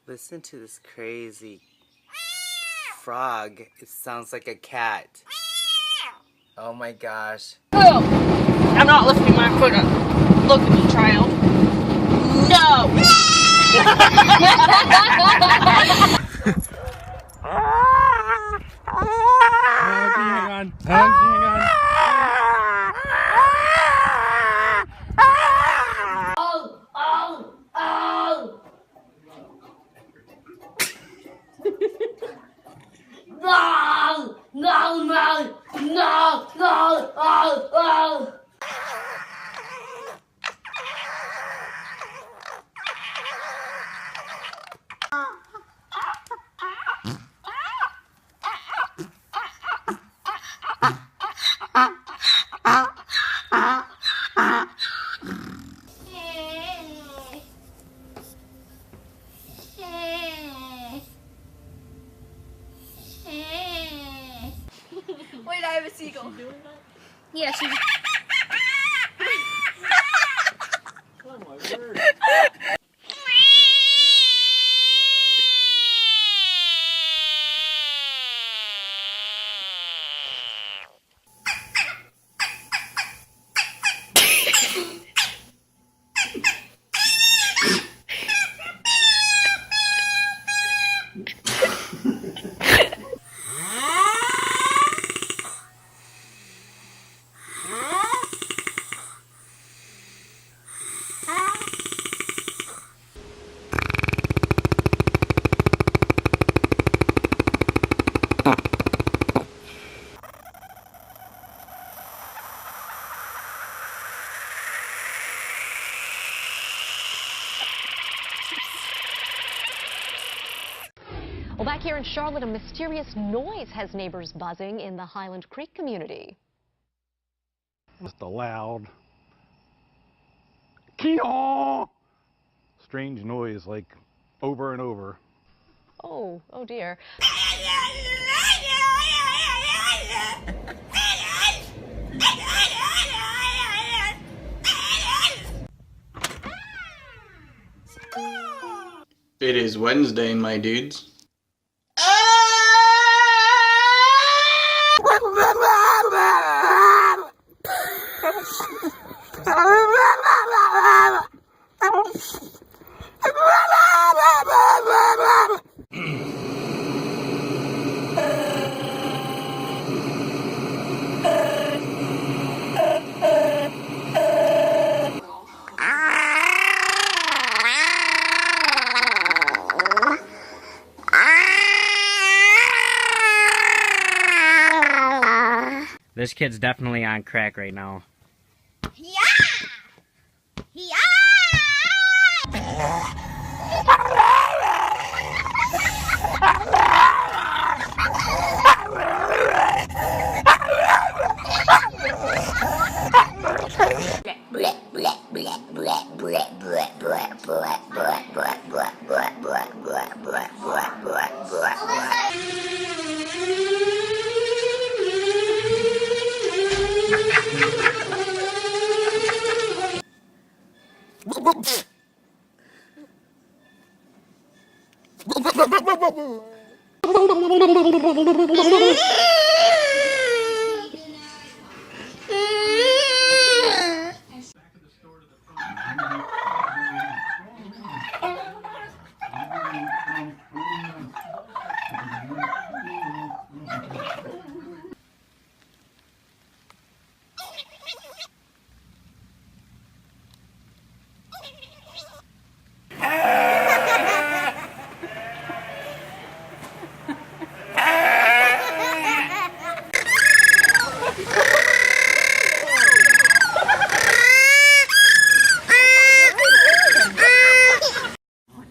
Listen to this crazy frog. It sounds like a cat. Oh my gosh. Oh, I'm not lifting my foot up. Look at me, child. No! Hang on. Hang on. Oh, oh, oh! No! No, no! No! No! Oh, oh! Wait, I have a seagull. Yeah, she... Oh my word. Well, back here in Charlotte, a mysterious noise has neighbors buzzing in the Highland Creek community. Just a loud kee-haw! Strange noise, like over and over. Oh dear. It is Wednesday, my dudes. This kid's definitely on crack right now. Yeah! Yeah!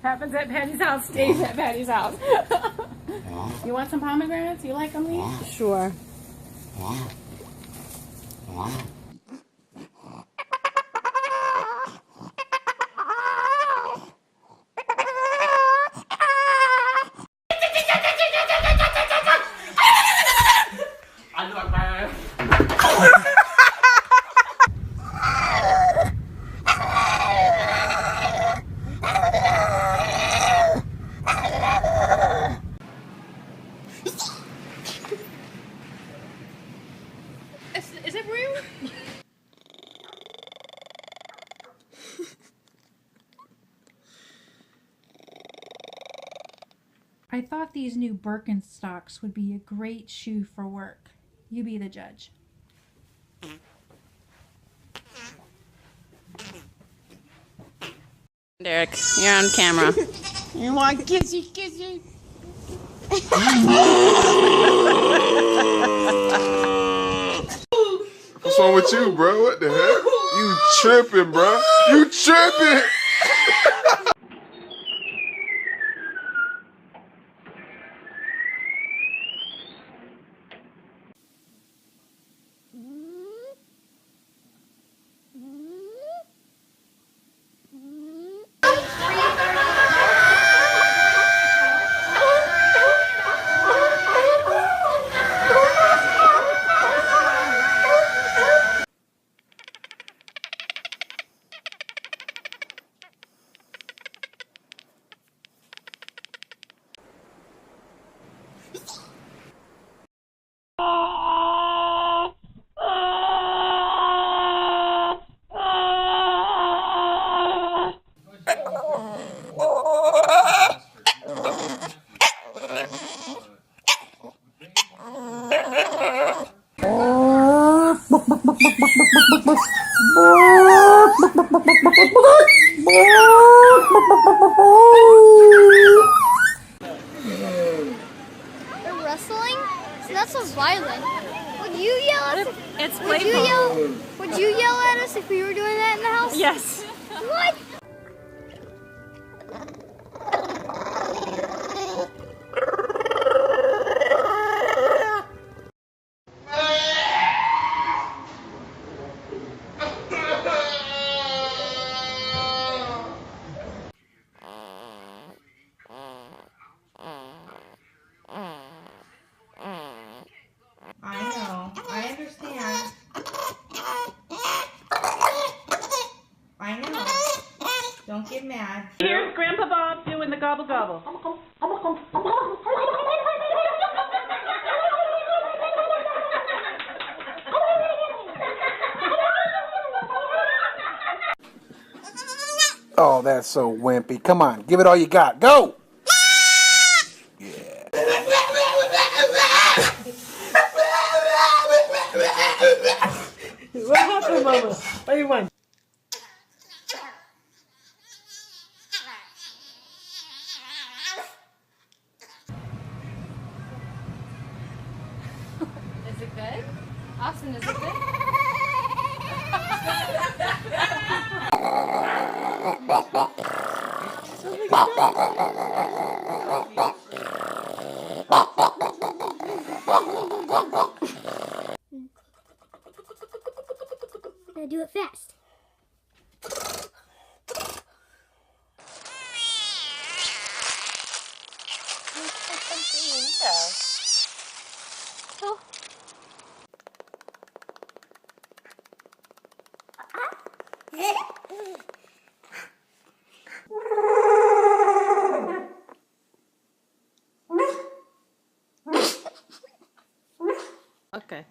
Happens at Patty's house, stays at Patty's house. You want some pomegranates? You like them, Lee? Sure. Is it real? I thought these new Birkenstocks would be a great shoe for work. You be the judge. Derek, you're on camera. You want kissy kissy? What's wrong with you, bro? What the heck? You tripping, bro? You tripping? They're wrestling? So that's so violent. Would you yell at us? It's Would you yell at us if we were doing that in the house? Yes. What? I know. I understand. I know. Don't get mad. Here's Grandpa Bob doing the gobble gobble. Oh, that's so wimpy. Come on, give it all you got. Go! What happened, Mama? What do you want? Is it good? Austin, is it good? Gotta do it fast. Okay.